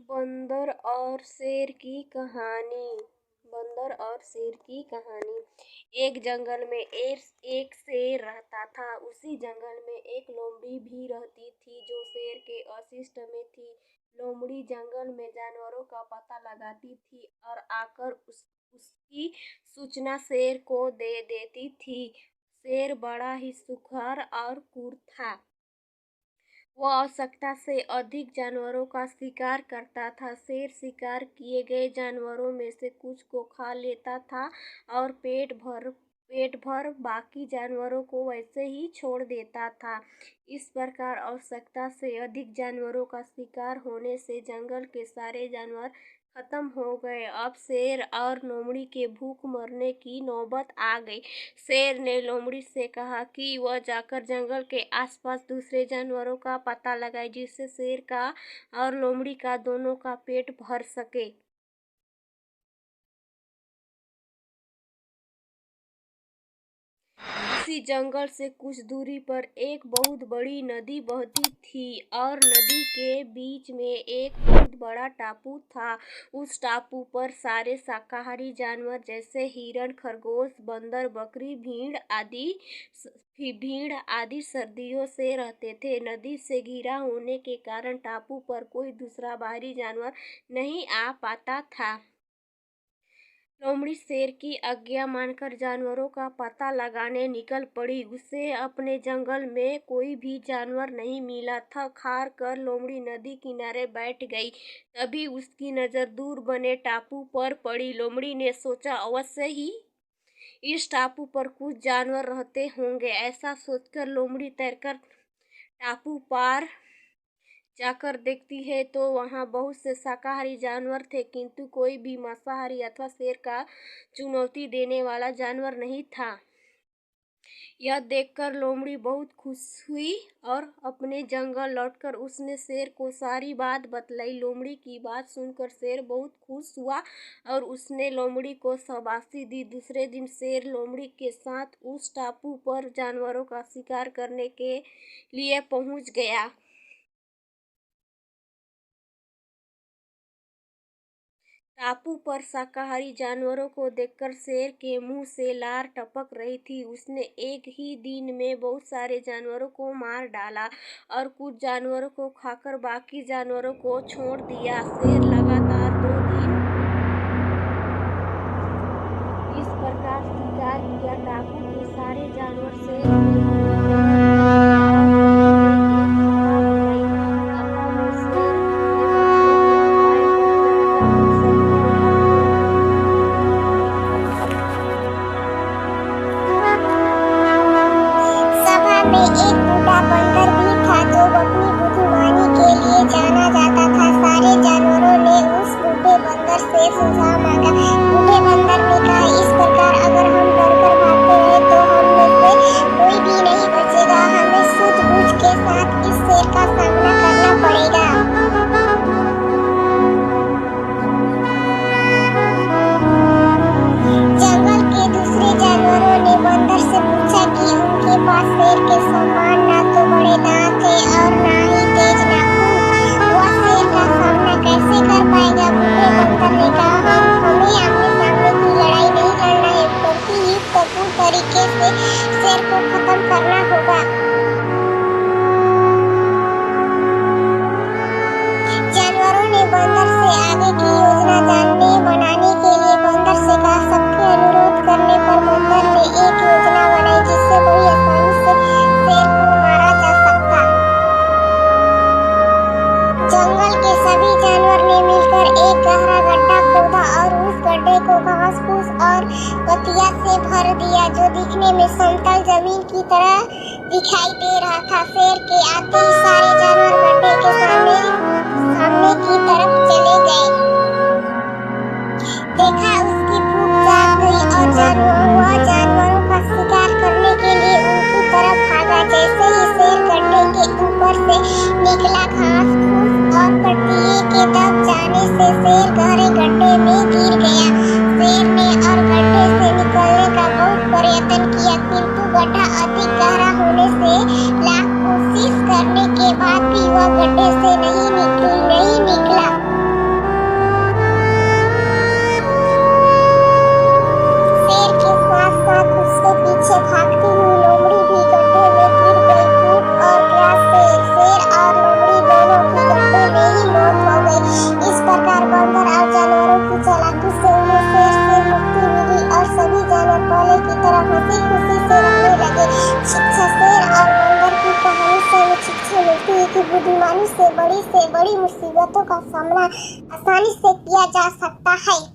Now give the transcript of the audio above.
बंदर और शेर की कहानी। बंदर और शेर की कहानी। एक जंगल में एक शेर रहता था। उसी जंगल में एक लोमड़ी भी रहती थी जो शेर के अशिष्ट में थी। लोमड़ी जंगल में जानवरों का पता लगाती थी और आकर उसकी सूचना शेर को दे देती थी। शेर बड़ा ही सुखर और क्रूर था। वह आवश्यकता से अधिक जानवरों का शिकार करता था। शेर शिकार किए गए जानवरों में से कुछ को खा लेता था और पेट भर बाकी जानवरों को वैसे ही छोड़ देता था। इस प्रकार आवश्यकता से अधिक जानवरों का शिकार होने से जंगल के सारे जानवर खत्म हो गए। अब शेर और लोमड़ी के भूख मरने की नौबत आ गई। शेर ने लोमड़ी से कहा कि वह जाकर जंगल के आसपास दूसरे जानवरों का पता लगाए जिससे शेर का और लोमड़ी का दोनों का पेट भर सके। उसी जंगल से कुछ दूरी पर एक बहुत बड़ी नदी बहती थी और नदी के बीच में एक बहुत बड़ा टापू था। उस टापू पर सारे शाकाहारी जानवर जैसे हिरण, खरगोश, बंदर, बकरी, भीड़ आदि सदियों से रहते थे। नदी से घिरा होने के कारण टापू पर कोई दूसरा बाहरी जानवर नहीं आ पाता था। लोमड़ी शेर की आज्ञा मानकर जानवरों का पता लगाने निकल पड़ी। उसे अपने जंगल में कोई भी जानवर नहीं मिला था। हार कर लोमड़ी नदी किनारे बैठ गई। तभी उसकी नजर दूर बने टापू पर पड़ी। लोमड़ी ने सोचा अवश्य ही इस टापू पर कुछ जानवर रहते होंगे। ऐसा सोचकर लोमड़ी तैरकर टापू पार जाकर देखती है तो वहाँ बहुत से शाकाहारी जानवर थे, किंतु कोई भी मांसाहारी अथवा शेर का चुनौती देने वाला जानवर नहीं था। यह देखकर लोमड़ी बहुत खुश हुई और अपने जंगल लौटकर उसने शेर को सारी बात बतलाई। लोमड़ी की बात सुनकर शेर बहुत खुश हुआ और उसने लोमड़ी को शाबाशी दी। दूसरे दिन शेर लोमड़ी के साथ उस टापू पर जानवरों का शिकार करने के लिए पहुंच गया। टापू पर शाकाहारी जानवरों को देखकर शेर के मुंह से लार टपक रही थी। उसने एक ही दिन में बहुत सारे जानवरों को मार डाला और कुछ जानवरों को खाकर बाकी जानवरों को छोड़ दिया। शेर लगातार 2 दिन इस प्रकार शिकार किया। टापू के सारे जानवर शेर के एक बूढ़ा बंदर भी था जो अपनी बुद्धिमानी के लिए जाना जाता था। सारे जानवरों ने उस बूढ़े बंदर से सुझाव मांगा। बूढ़े बंदर ने कहा, इस प्रकार अगर हम डरकर भागते रहे तो हम में से कोई भी नहीं बचेगा। हमें सूझबूझ के साथ इस शेर का सामना करना पड़ेगा। जंगल के दूसरे जानवरों ने बंदर से पूछा कि उनके पास शेर के समान ना तो बड़े दांत थे और ना ही तेज नाखून। वह शेर का सामना कैसे कर पाएगा? बूढ़े बंदर ने कहा, हमें आमने सामने की लड़ाई नहीं लड़ना है, बल्कि युक्तिपूर्ण तरीके से शेर को खत्म करना होगा। जानवरों ने बंदर से आगे की योजना बनाने के लिए बंदर से कहा। सबके अनुरोध करने पर बंदर ने एक योजना बनाई जिससे बड़ी आसानी से शेर को मारा जा सकता। जंगल के सभी जानवर ने मिलकर एक गहरा गड्ढा खोदा और उस गड्ढे को घास फूस और पत्तियां से भर दिया जो दिखने में समतल जमीन की तरह दिखाई दे रहा था। शेर के आते ही सारे जानवर गड्ढे के सामने की तरफ चले गए। देखा उसकी भूख जाग गई और वह जानवरों का शिकार करने के लिए उनकी तरफ भागा। जैसे ही शेर गड्ढे के ऊपर से निकला, घास फूस और पत्तियों के दब जाने से शेर गहरे गड्ढे में गिर गया। शेर ने और गड्ढे से निकलने का बहुत प्रयत्न किया, किंतु गड्ढा अधिक गहरा होने से लाख कोशिश करने के बाद भी वह गड्ढे से नहीं निकला। से बड़ी मुसीबतों का सामना आसानी से किया जा सकता है।